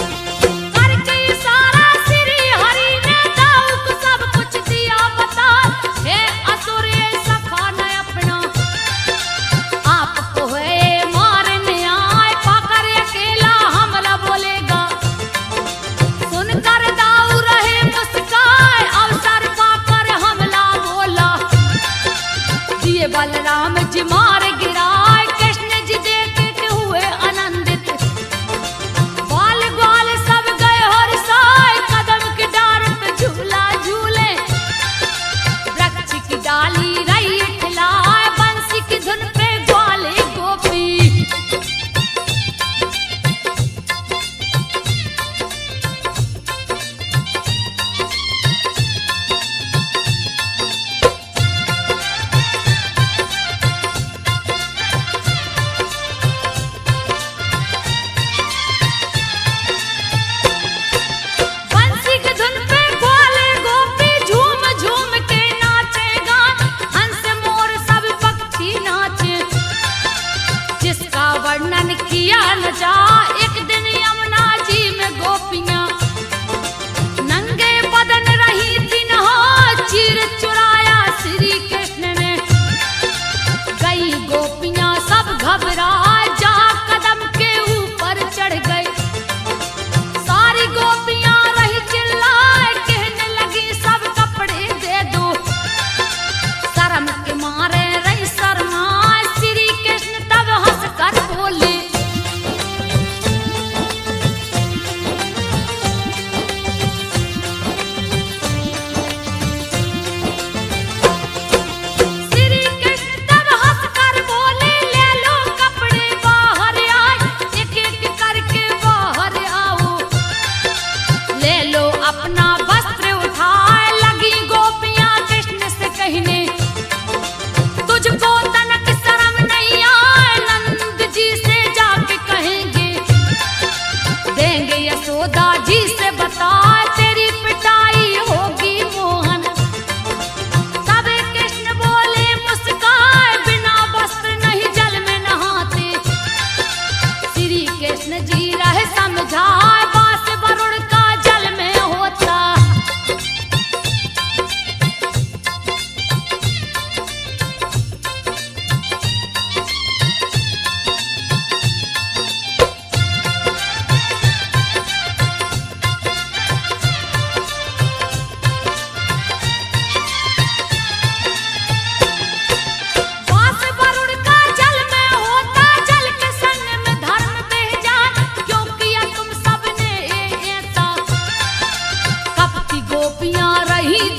करके सारा श्री हरि ने दाऊक सब कुछ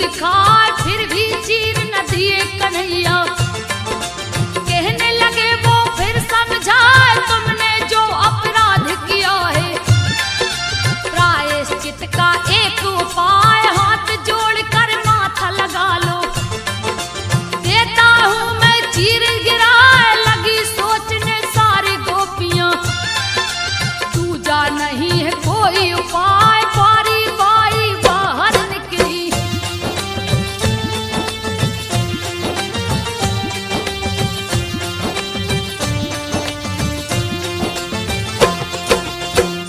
दिखाए फिर भी चीर न दिए कन्हैया। कहने लगे वो फिर समझाए तुमने जो अपराध किया है, प्रायश्चित का एक उपाय हाथ जोड़कर माथा लगा लो। देता हूं मैं चीर गिराए लगी सोचने सारी गोपियां, दूजा नहीं है कोई उपाय। बारी बारी बाहर निकली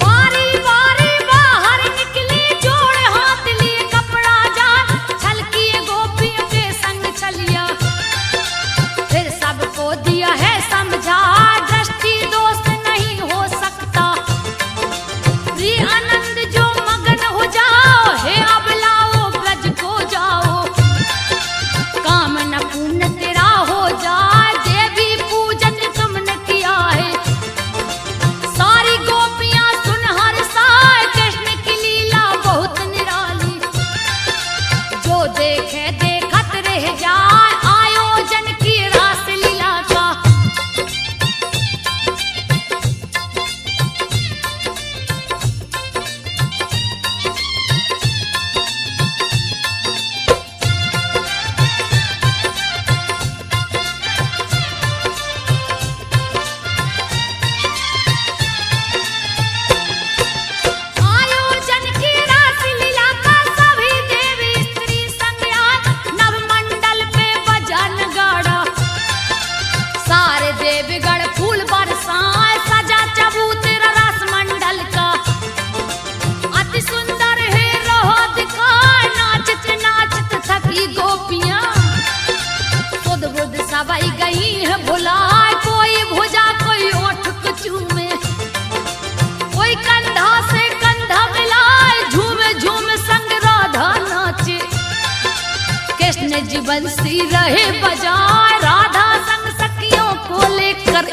बारी बारी बाहर निकली, जोड़ हाथ लिए कपड़ा जाए, छलकिए गोपियों के संग चलिया। फिर सबको दिया है समझा दृष्टि दोष नहीं हो सकता। प्रिय आनंद जो मगन हो जाओ, हे अब लाओ ब्रज को जाओ। काम न पुण्य तेरा हो जाए, देवी पूजन तुमने किया है। सारी गोपियां सुन हर्षाए, कृष्ण की लीला बहुत निराली। जो देखे देखत रह जाए, आयोजन की रास लीला का। आयोजन की रास लीला का सभी देवी स्त्री संग आए, नवमंडल पे बजा नगाड़ा। सारे देवगण फूल बरसाए, सजा चबूतरा रस मंडल का। अति सुंदर है रहो दिखाए, नाचत नाचत थकी गोपियां। सुध बुध सवाई गई है भुलाए, कोई भुजा कोई ओठ को चूमे, कोई कंधा से कंधा मिलाए, झूमे झूमे संग राधा नाचे। कृष्ण जी बंसी रहे बजाए, राधा संग सखियों को लेकर।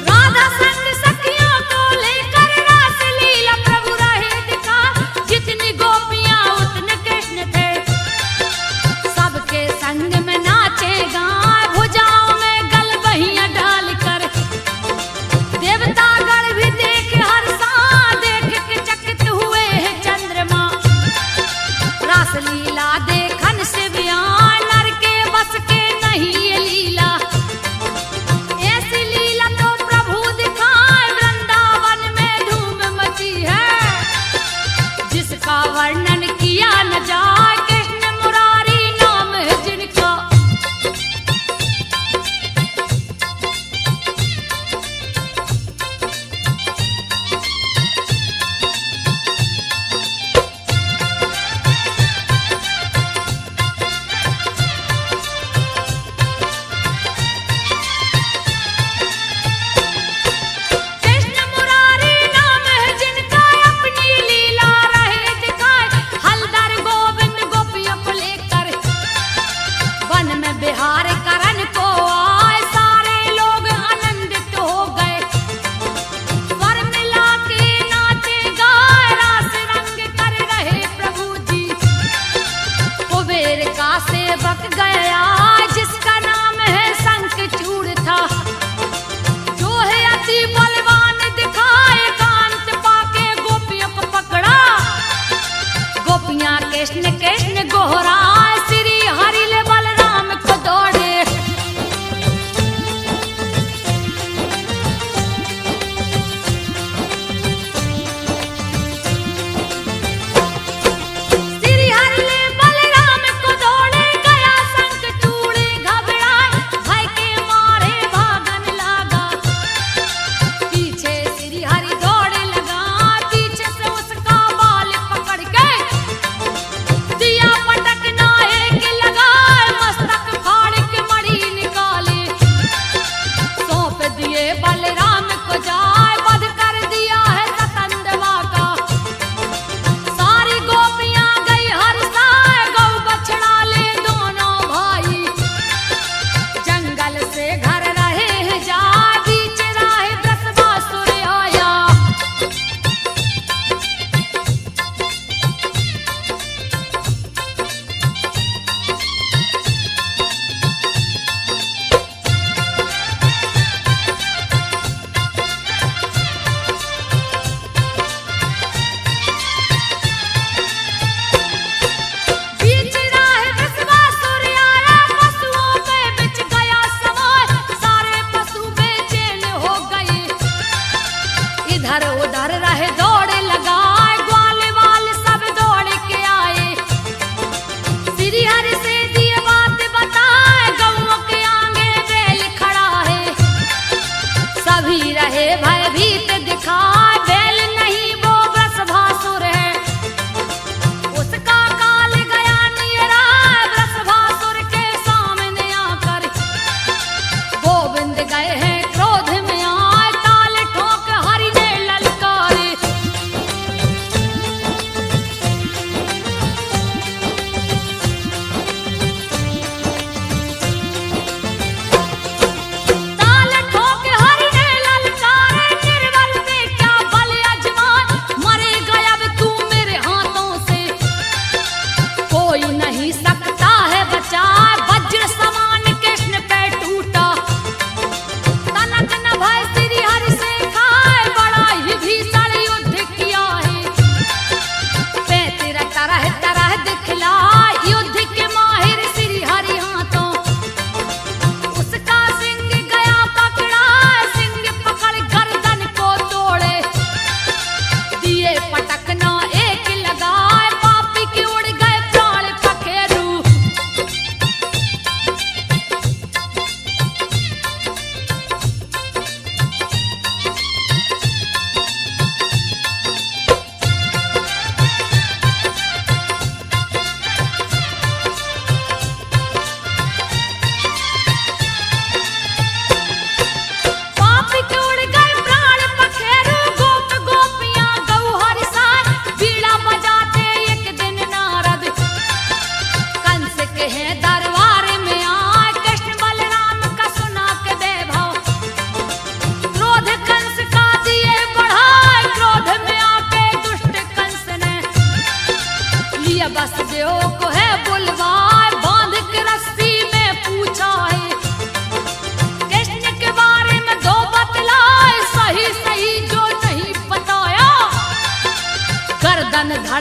राधा संग सखियों को लेकर रास लीला प्रभु रहे दिखा। जितनी गोपियां उतने कृष्ण थे, सबके संग में नाचे गाए, भुजाओं में गल बहियां डालकर। देवतागण भी देख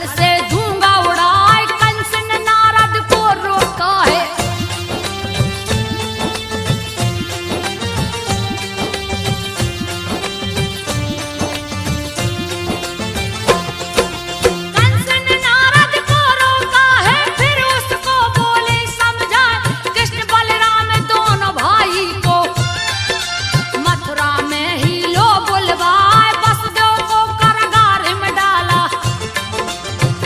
धड़ से धूंगा उड़ाए, कंस ने नारद को रोका है। कंस ने नारद को रोका है, फिर उसको बोले समझाए, कृष्ण बलराम दोनों भाई को मथुरा में ही लो बुलवाए, वसुदेव को कारागार में डाला।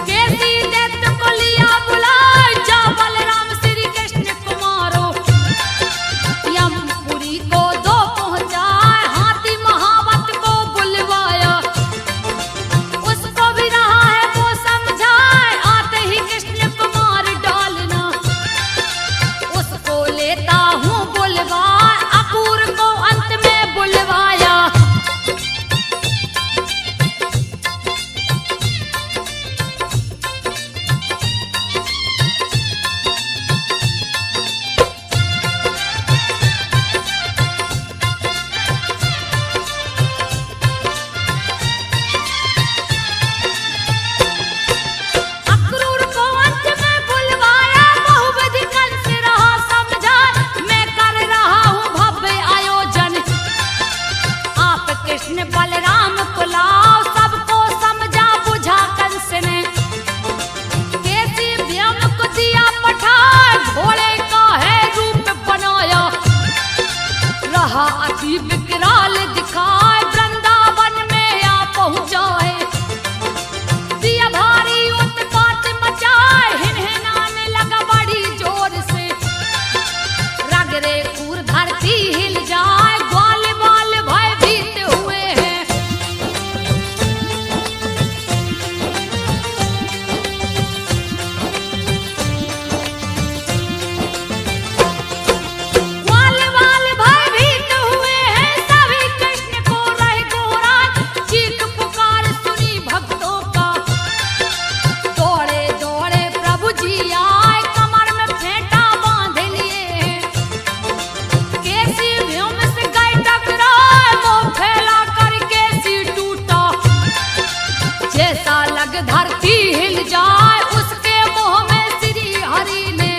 कैसी दैत्य को लिया बुलाए, जा बलराम श्री कृष्ण को मारो। यमपुरी को दो पहुंचाए, हाथी महावत को बुलवाया। उसको भी रहा है वो समझाए, आते ही कृष्ण को मार डालना। उसको लेता हूँ बुलवाए, अपूर को अंत में बुलवाया। अक्रूर को अंत में बुलवाया, बहुविधि कंस रहा समझाए, मैं कर रहा हूँ भव्य आयोजन। आप कृष्ण बलराम को लाओ, सबको समझा बुझा कंस ने। कैसी व्योम को दिया पठाए, घोड़े का है रूप बनाया। रहा अति विकराल दिखाए, वृंदावन में आ पहुंचाए। दिया भारी उत्पात मचाए, हिनहिनाने लगा बड़ी जोर से। रगरे खूर धरती हिल जाए, ग्वाल बाल भयभीत हुए हैं। ग्वाल बाल भयभीत हुए हैं, सभी कृष्ण को रहे गोहराए। चीख पुकार सुनी भक्तों का, दौड़े दौड़े प्रभु जी आए, कमर में फेंटा बांध लिए। कैसी व्योम से गए टकराए, मुंह फैला कर कैसी टूटा। जैसा लग धरती हिल जाए, उसके मुंह में श्री हरि ने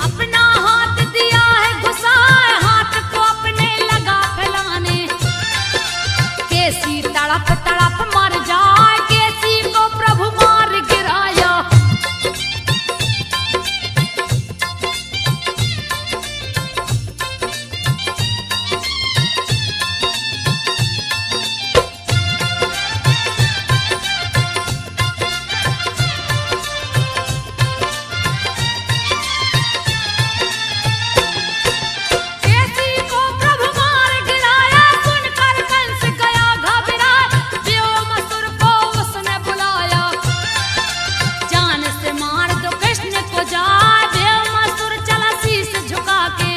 अपना हाथ दिया है घुसाए, हाथ को अपने लगा फैलाने। कैसी तड़प तड़प मर जाए, कैसी को प्रभु मार गिराया। कैसी को प्रभु मार गिराया, सुनकर कंस गया घबराए। व्योमासुर को उसने बुलाया, जान से मार दो कृष्ण को जाए। व्योमासुर चला शीश झुका के,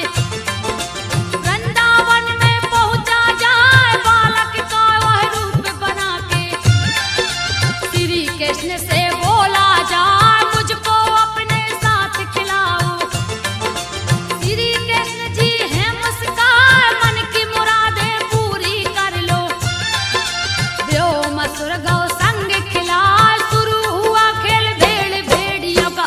वृंदावन में पहुंचा जाए, बालक का वह रूप बना के। श्री कृष्ण से बोला जाए, मुझको अपने साथ खिलाओ। श्री कृष्ण जी हैं मुस्कान, मन की मुरादें पूरी कर लो। व्योमासुर गौ संग खिलाए, शुरू हुआ खेल भेड़ भेड़ियों का।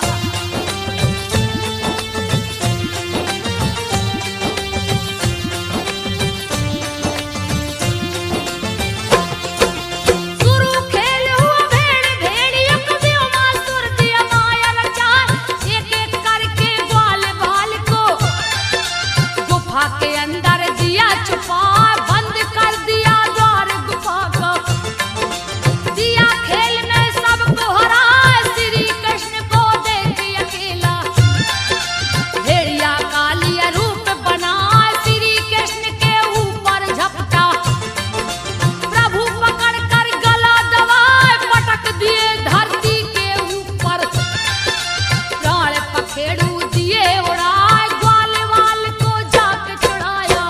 शुरू खेल हुआ भेड़ भेड़ियों का, व्योमासुर दिया माया रचाए। एक एक करके ग्वाल बाल को गुफा के अंदर दिया छुपा, बंद कर दिया द्वार गुफा का। दिया खेल में सबको हराए, श्री कृष्ण को देख अकेला। भेड़िया का लिया रूप बनाए, श्री कृष्ण के ऊपर झपटा। प्रभु पकड़ कर गला दबाए, पटक दिए धरती के ऊपर। प्राण पखेड़ू दिए उड़ाए, ग्वाल वाल को जाके छुड़ाया।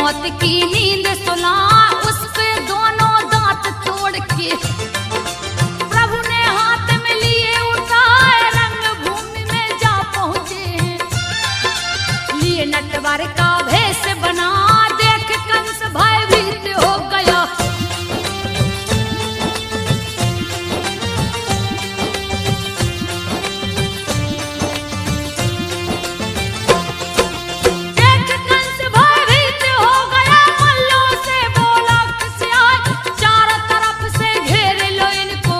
मौत की नींद सुला, उस पे दोनों दांत तोड़ के प्रभु ने हाथ में लिए उठाए, रंग भूमि में जा पहुंचे। लिए नटवर का भेष बना, देख कंस भयभीत हो गया। देख कंस भयभीत हो गया, मल्लों से बोला किसे आए, चारों तरफ से घेर लो इनको,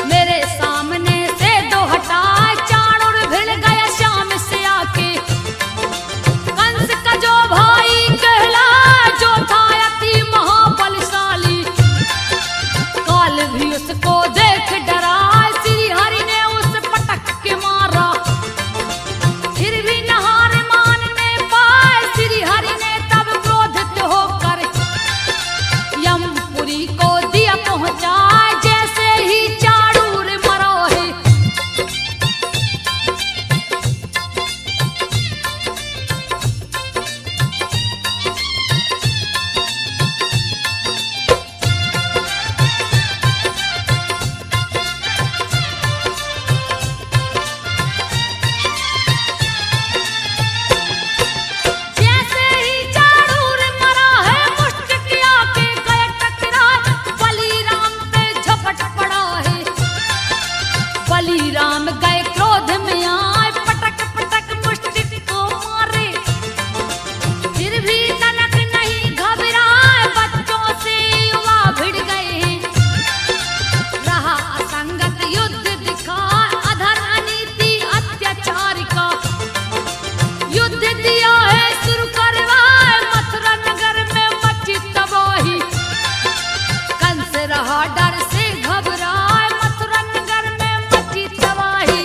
मेरे सामने से दो हटाए। चाणूर भिड़ गया शाम से आके, कंस का जो भाई कहला, जो था अति महाबलशाली, काल भी उसको देख डरा। श्री हरि ने उस पटक के मारा, फिर भी नहार मानने पाए। श्री हरि ने तब क्रोधित होकर यमपुरी को दिया पहुंचा, जैसे ही चाणूर मरा है। जैसे ही चाणूर मरा है, मुष्टिक आके गए टकराए, बलिराम पे झपट पड़ा है। बलिराम गए क्रोध में आए, पटक पटक मुष्टिक को मारे, फिर भी तनक नहीं घबराए। बच्चों से युवा भिड़ गए, रहा असंगत युद्ध दिखा, अधर अनीति अत्याचार का युद्ध दिया है शुरू करवाए। मथुरा नगर में मची तबाही, कंस रहा डर से घबराए, मथुरा नगर में मची तबाही।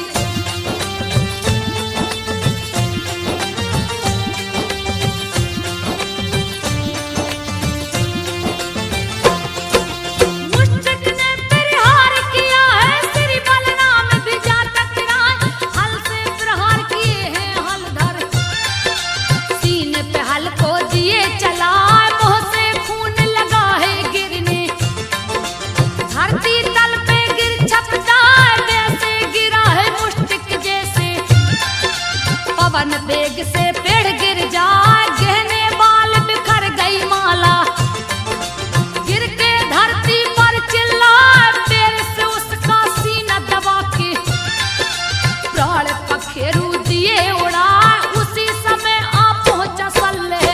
मुष्टिक ने प्रहार किया है, श्री बलराम भी जा टकराए, हल से प्रहार किए हैं हलधर, सीने पे हल को दिए चला, मुंह से खून लगा है गिरने। धरती तल पे गिर छपटा, वैसे गिरा है मुष्टिक जैसे, पवन वेग से पेड़ गिर जाए, गहने बाल बिखर गई माला, गिर के धरती पर चिल्लाए, पैर से उसका सीना दबा के प्राण पखेरु दिए उड़ाए। उसी समय आ पहुंचा सल्लेह,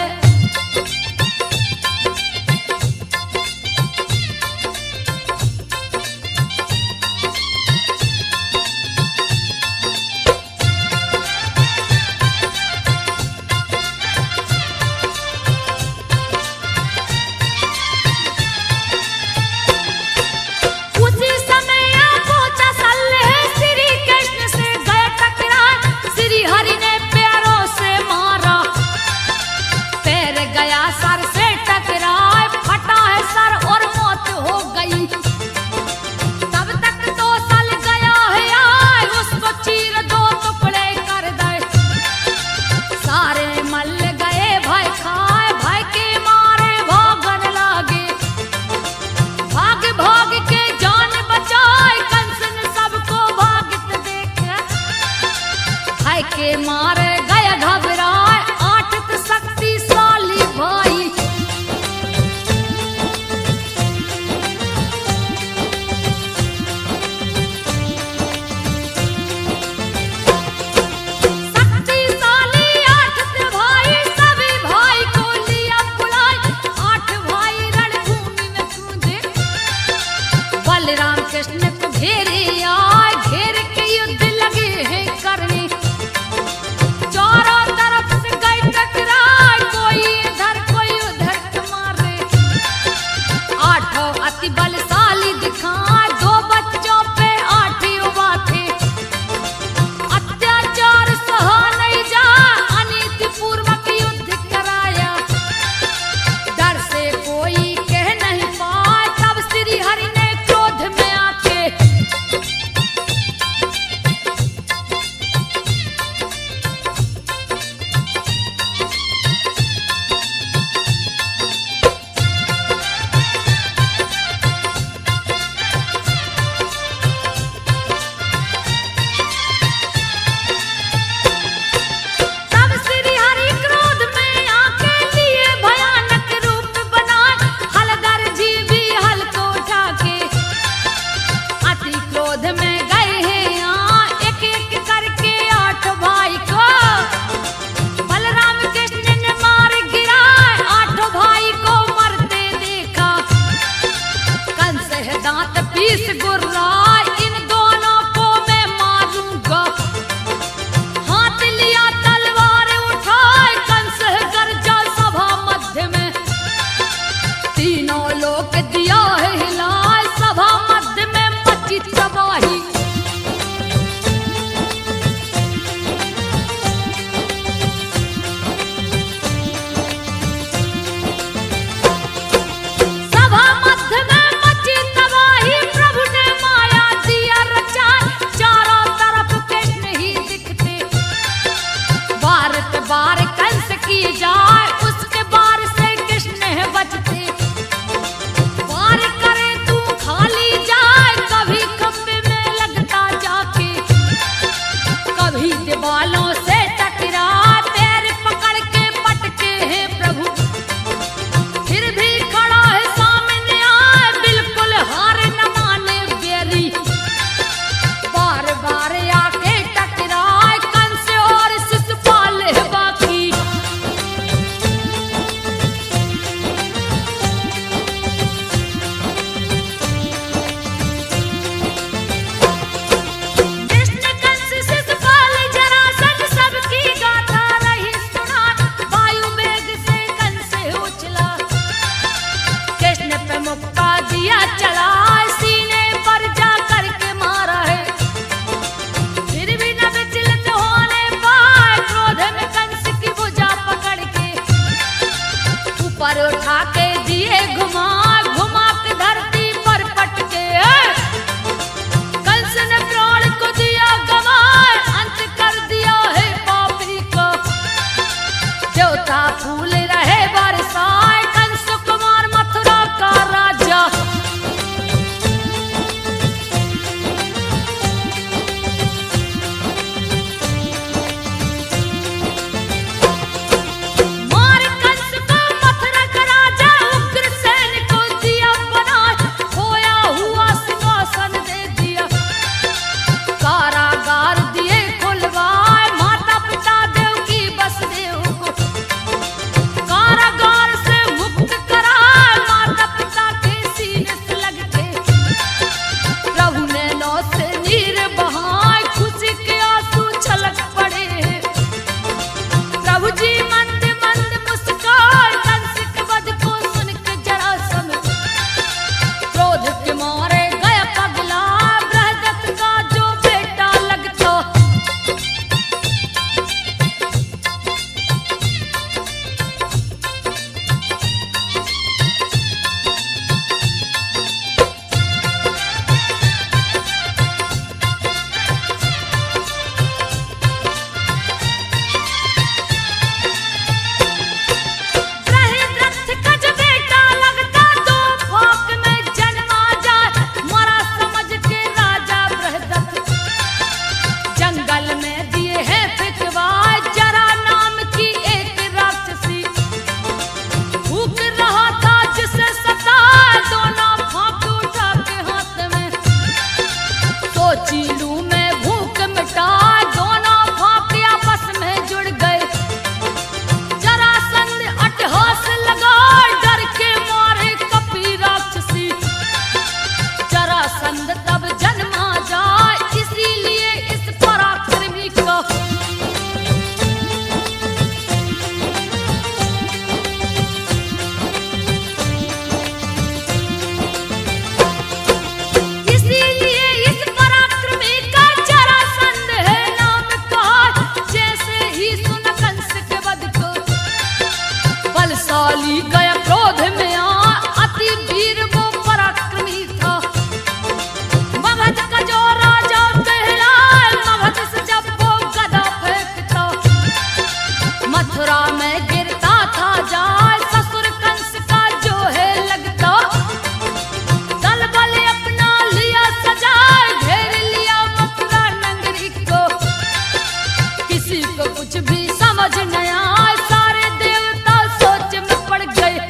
पर उठा के दिए घुमा घुमा के धरती पर पटके कंस ने प्राण को दिया गवाए अंत कर दिया है पापी को देवता फूल रहे बरसाए कंस कुमार मथुरा का राजा गया क्रोध में अति वीर वो पराक्रमी था मगध का जो राजा कहलाए मगध से जब वो गदा फेंकता मथुरा में गिरता था जाए ससुर कंस का जो है लगता दल बल अपना लिया सजाए घेर लिया मथुरा नगरी को किसी को कुछ भी समझ नहीं आया सारे देवता सोच में पड़ गए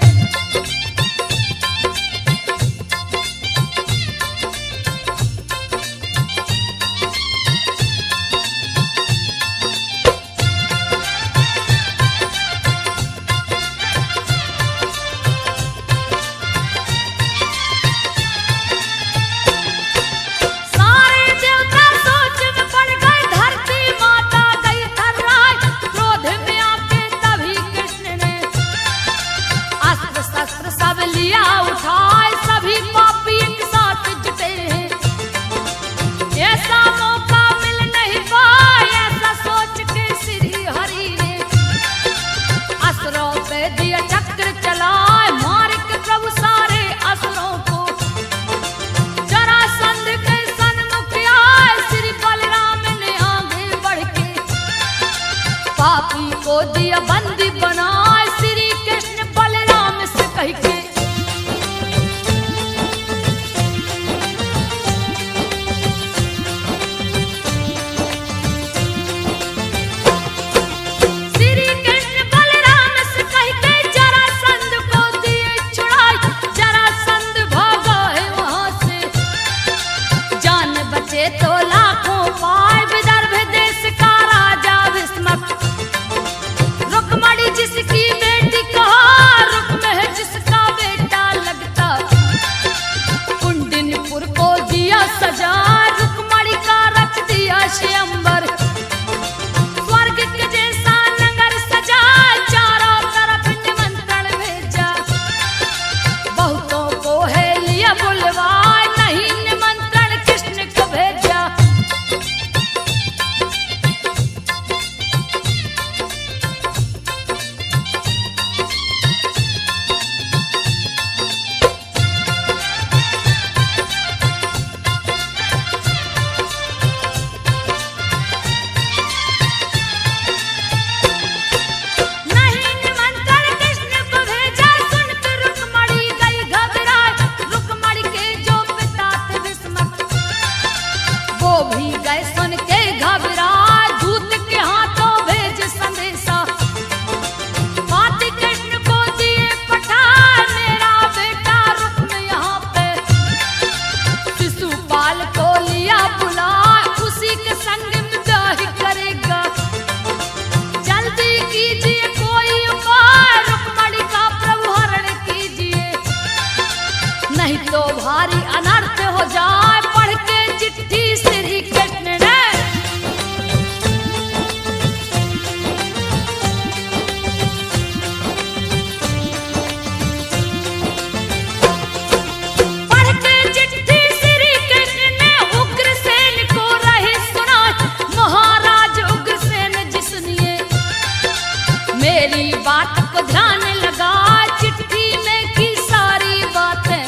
मेरी बात को ध्यान लगा, चिट्ठी में की सारी बातें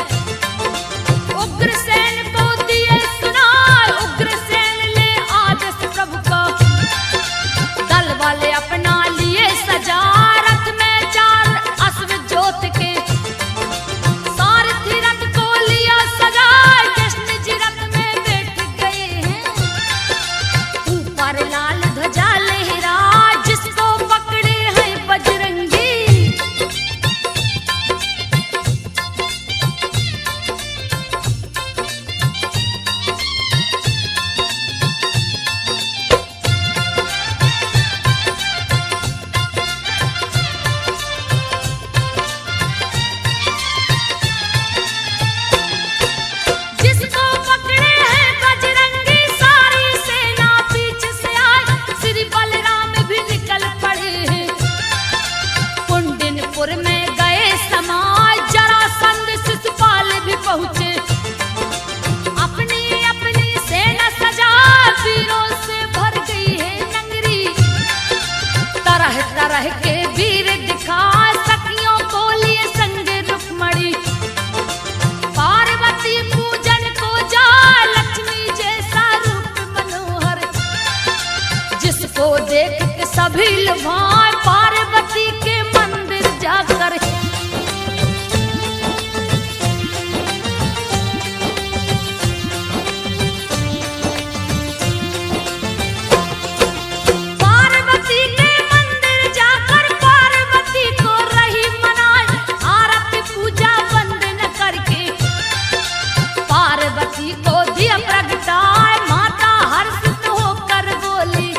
उग्रसेन को दिए सुनाए। उग्रसेन ले आदेश प्रभु का, दल वाले अपना लिए सजा, रथ में 4 अश्व जोत के, सारथी रथ को लिया सजा। कृष्ण जी रथ में बैठ गए हैं, ऊपर लाल ध्वजा लहरा, जिसको पकड़े हैं बजरंगी। जिसको पकड़े हैं बजरंगी, सारी सेना पीछे से आए, श्री बलराम भी निकल पड़े हैं। कुंडिनपुर में गए समाज, जरासंध शिशुपाल भी पहुंचे, अपनी अपनी सेना सजा, वीरों से भर गई है नगरी। तरह तरह के वीर दिखा, सखियों को लिए संग रुक्मणी, पार्वती पूजन को जा, लक्ष्मी जैसा रूप मनोहर, जिसको देख के सभी लुभाए, पार्वती के मंदिर जाकर। पार्वती के मंदिर जाकर पार्वती को रही मनाए, आरती पूजा वंदन करके पार्वती को दिया प्रगटाए। माता हर्षित होकर बोली,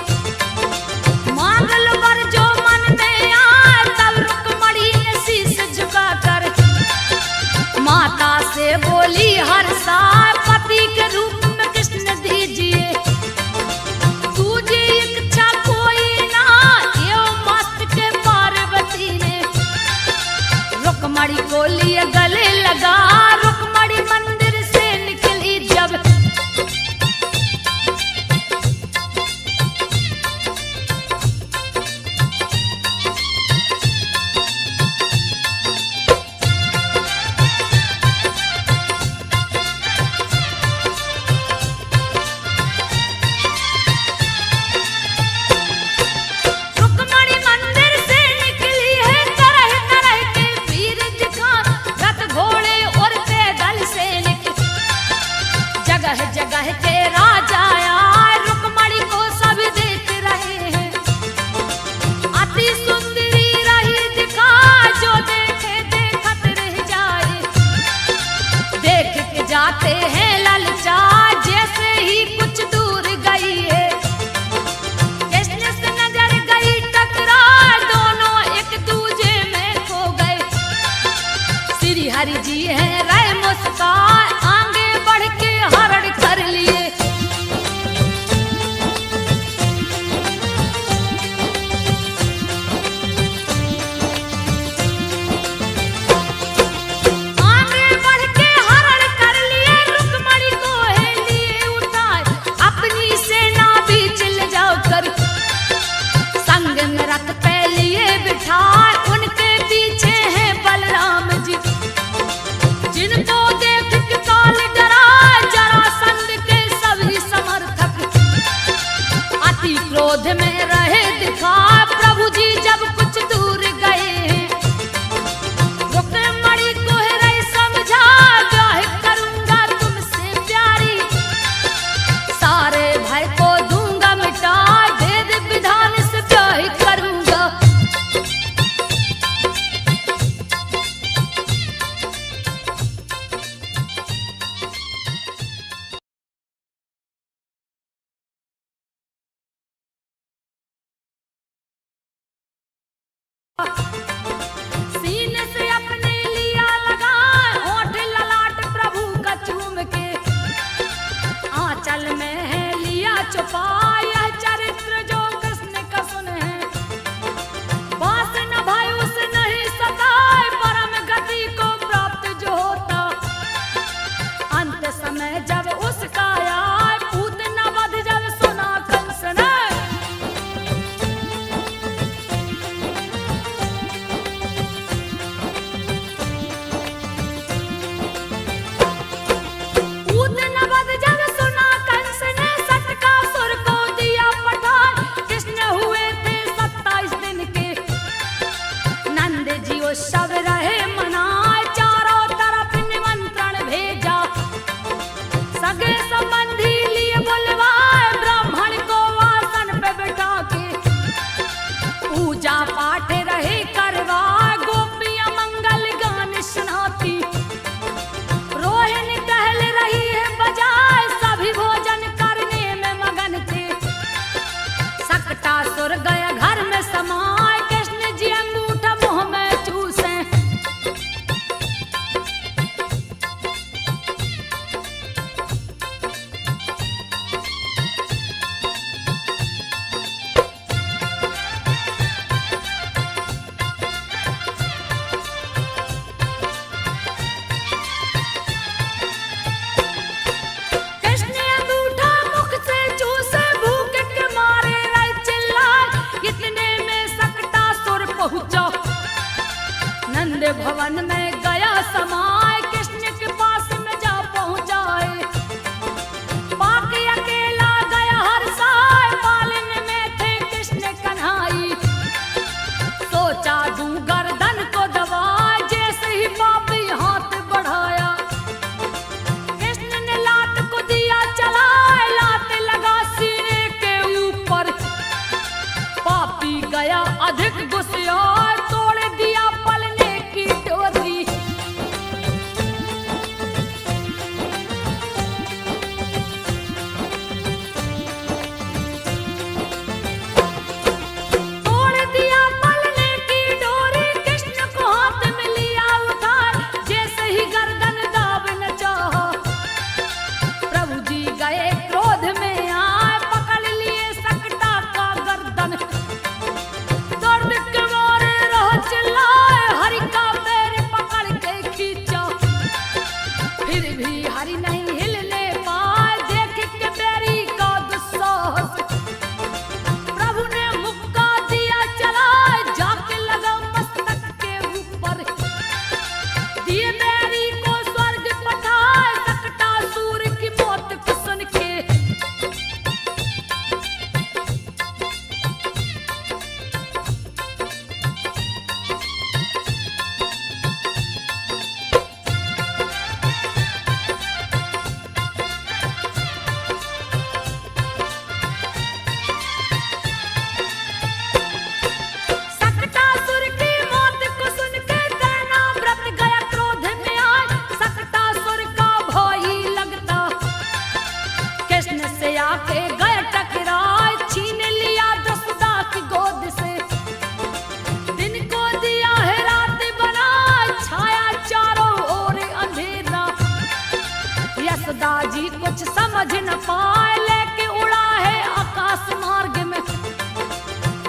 मांग लो वर जो मन में आए। तब रुक्मणी ने शीश झुकाकर माता से बोली, हर्षा पति के रूप में कृष्ण दीजिए, तुझे इच्छा कोई ना। यो मस्त के पार्वती ने रुक्मणी को लिए गले लगा, रुक्मणी मंदिर से निकली जब, रुक्मणी मंदिर से निकली है, तरह तरह के वीर दिखा, रथ घोड़े और पैदल सैनिक, जगह जगह के राजा आए, रुक्मणी को सब देख रहे हैं। अति सुंदरी रही दिखा, जो देखे देखत रह जाए, देख के जाते हैं ललचा, जैसे ही कुछ दूर गई है, कृष्ण से नजर गई टकरा, दोनों एक दूजे में खो गए। श्री हरि जी हैं रहे मुस्कान, आगे बढ़ के हरण कर लिए। आगे बढ़ के हरण कर लिए, रुक्मणी को है लिए उठाए, अपनी सेना बीच ले जाओ कर, संग में रथ पे लिए बिठाए। उनके पीछे हैं बलराम जी, जिनको देख के सब रहे मनाए, चारों तरफ निमंत्रण भेजा। सगे संबंधी लिए बुलवाए, ब्राह्मण को आसन पे बैठा के पूजा पाठ रहे करवाए। गोपियां मंगल गान सुनाती, रोहिणी टहल रही है बजाए, सभी भोजन करने में मगन थे। सकटा सुर गया घर में समाए, कृष्ण जी अंगूठा मुंह में चूसे। कृष्ण अंगूठा मुख से चूसे, भूख के मारे रहे चिल्लाए। इतने में सकटा सुर पहुंचा, नंद भवन में गया समाए। कृष्ण के पास में जा पहुंचाए, पाके अकेला गया हर साय। पालन में थे कृष्ण कन्हाई, सोचा दूं गर्दन को दबाए। जैसे ही पापी हाथ बढ़ाया, कृष्ण ने लात को दिया चलाए। लात लगा सीने के ऊपर, पापी गया अधिक गुस्साए। तोड़ दिया पलने की डोरी, तोड़ दिया पलने की डोरी। कृष्ण को हाथ में लिया उठाए, जैसे ही गर्दन दाब न चाहा। प्रभु जी गए क्रोध में आए, पकड़ लिए सकटा का गर्दन। दर्द के मारे रह चिल्लाए, हरि का पैर पकड़ के खींचा। फिर भी हरि नहीं हिलने पाए, देख के बैरी का दुस्साहस। प्रभु ने मुक्का दिया चलाए, जाके लगा मस्तक के ऊपर। दिए बैरी को स्वर्ग पठाए, सकटा सूर की मौत को सुन के। सकटासुर की मौत को सुन के दैना व्रत गया क्रोध में आए। सकटासुर का भाई लगता, कृष्ण से आके गए टकराए। छीन लिया दसदा की गोद से, दिन को दिया है रात बनाए। छाया चारों ओर अंधेरा, यशोदा जी कुछ समझ न पाए। लेके उड़ा है आकाश मार्ग में,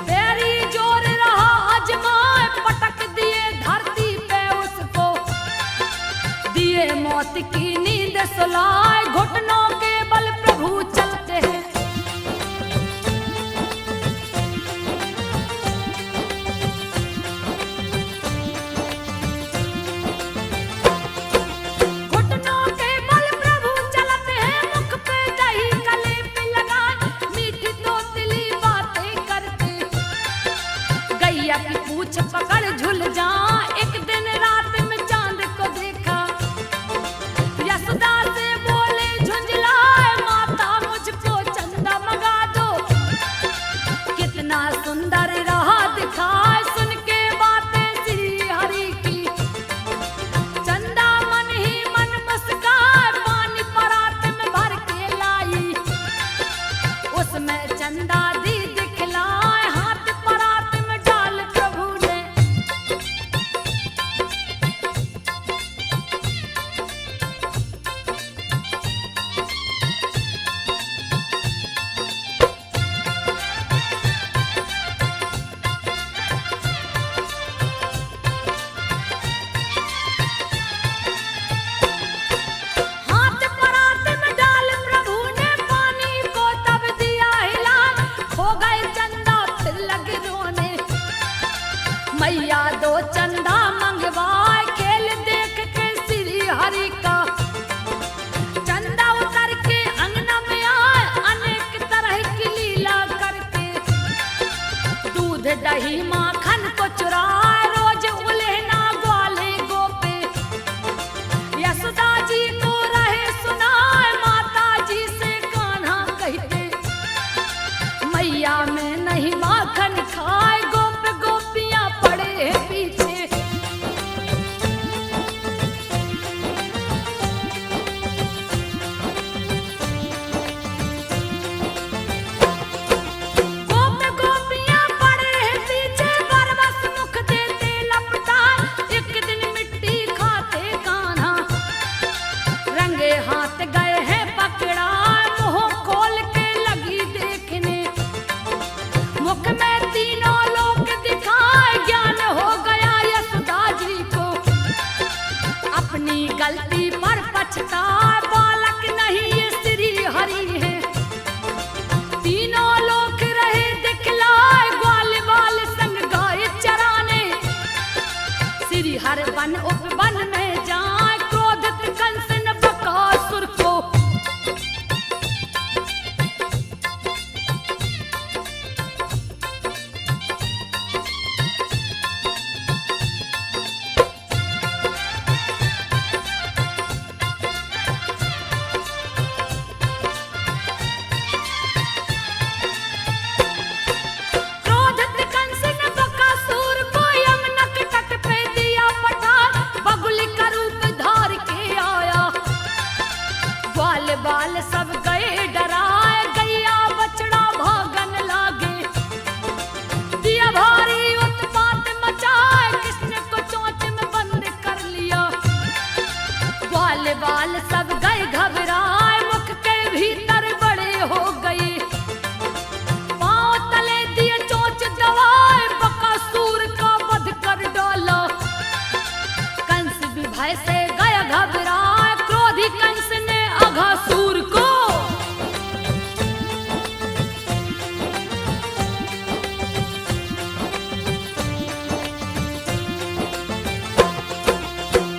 बैरी जोर रहा अजमाए। पटक दिए धरती पे उसको, दिए मौत की नींद सुलाए। घुटनों के बल प्रभु चलते हैं, घुटनों के बल प्रभु चलते हैं। मुख पे दही गले पे लगाए, मीठी तोतली बातें करते। गैया की पूछ पकड़ झुल जा, एक दिन रात में चांद को देखा। यशोदा से बोले झुंझलाए, माता मुझको चंदा मंगा दो। कितना सुंदर रहा दिखाए, सुन के बातें श्री हरि की। चंदा मन ही मन मुस्काए, पानी परात में भर के लाई। उसमें चंदा दी दिखलाए, हाथ परात में डाल प्रभु ने। हाथ परात में डाल प्रभु ने, पानी को तब दिया हिला। हो गए चंदा फिर लगे रोने, मैया दो चंदा मंगवाए। खेल देख के श्री हरि का, चंदा उतर के अंगना में आए। अनेक तरह की लीला करके, दूध दही माखन को चुराए। रोज उल्हेना वन उपवन में जाए, क्रोधित कंस ने बकासुर को बाल सब गए डराए, गैया बछड़ा भागन लागे, दिया भारी उत्पात मचाए, कृष्ण को चोंच में बंद कर लिया। बाल बाल सब गए घबराए, मुख के भीतर बड़े हो गए, पांव तले दिए चोंच दबाए, बकासुर का वध कर डाला। कंस भी भय से गया घबराए, क्रोधी कंस ने अघासुर को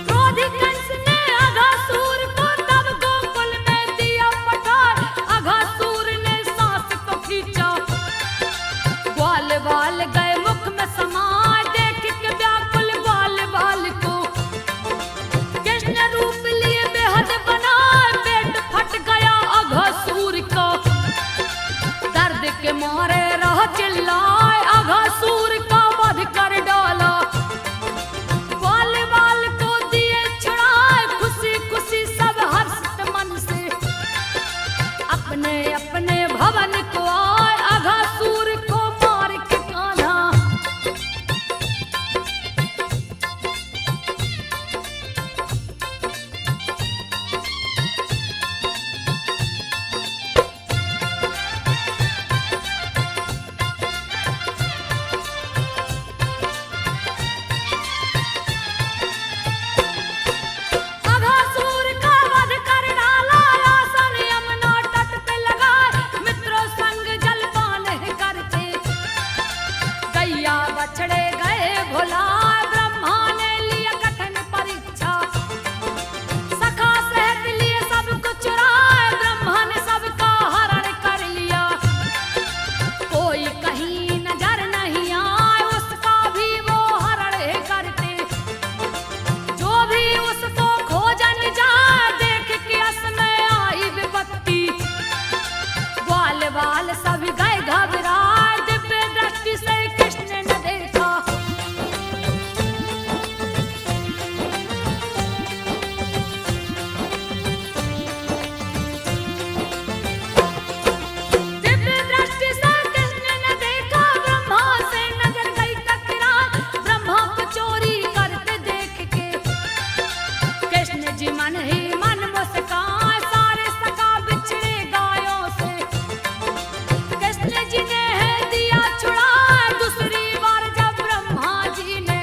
क्रोधी कंस ने अघासुर को तब गोकुल में दिया पठार। अघासुर ने सांस को खींचा, ग्वाल बाल गए मुख में समाए, देख के व्याकुल ग्वाल बाल को कृष्ण रूप लिए बेहद बनाए, पेट फट गया अघासुर का, दर्द के मारे रह चिल्लाए, अघासुर का वध कर डाला। बाल बाल को दिए छुड़ाए, खुशी खुशी सब हर्षित मन से अपने अपने भवन को आए, अघासुर को मार के कान्हा। अघासुर का वध कर डाला, आसन यमुना तट पे लगाए, मित्रों संग जलपान करते, गैया बछड़े गए भुलाए, ब्रह्मा ने लिया कठिन परीक्षा, सखा सहित लिए सब कुछ चुराए, ब्रह्मा ने सबका हरण कर लिया। कोई कहीं नजर नहीं आए, उसका भी वो हरण करते, जो भी उसको खोजन जाए, देख के असमय आई विपत्ति। ग्वाल बाल सब गए घबराए, दिव्य दृष्टि से कृष्ण ने देखा, दिव्य दृष्टि से कृष्ण ने देखा, ब्रह्मा से नजर गई टकराए, ब्रह्मा को चोरी करते देख के कृष्ण जी मन ही मन मुस्काए, सारे सखा बिछड़े गायों से कृष्ण जी ने है दिया छुड़ा। दूसरी बार जब ब्रह्मा जी ने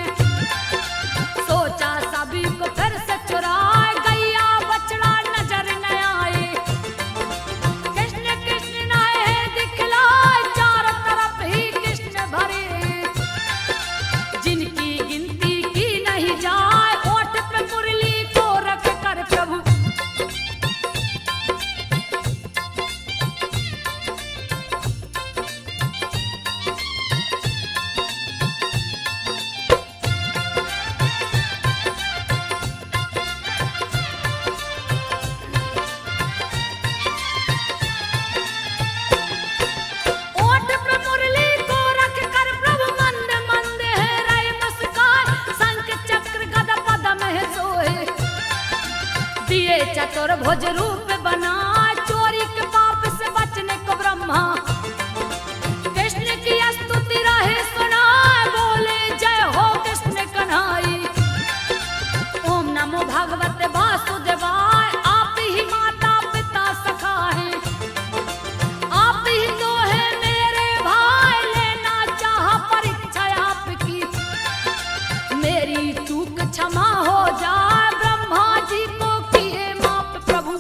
सोचा सभी को फिर से चुराए, गैया बछड़ा नजर न आए, कृष्ण कृष्ण नाए दिखलाए, चारों तरफ ही कृष्ण भरे, जिनकी गिनती की नहीं जाए, ओठ पे मुरली को रख कर प्रभु ओठ पे मुरली को रख कर प्रभु मंद मंद है रय मुस्काए, शंख चक्र गदा पद्म है सोए, दिए चतुर्भुज रूप बनाए, चोरी के पाप से बचने को ब्रह्मा कृष्ण की स्तुति रहे सुनाए, बोले जय हो कृष्ण कन्हाई। ओम नमो भगवते वासुदेवाय, आप ही माता पिता सखा है, आप ही तो है मेरे भाई, लेना चाहा परीक्षा आपकी, मेरी चूक क्षमा हो जाए, ब्रह्मा जी को किए माफ प्रभु।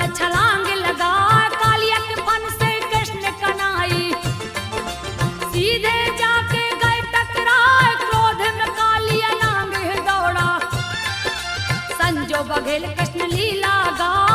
रावण छलांग लगाए, कालिया के फन से कृष्ण कनाई, सीधे जाके गए टकराए, क्रोध में कालिया नांग दौड़ा, संजो बघेल कृष्ण लीला गा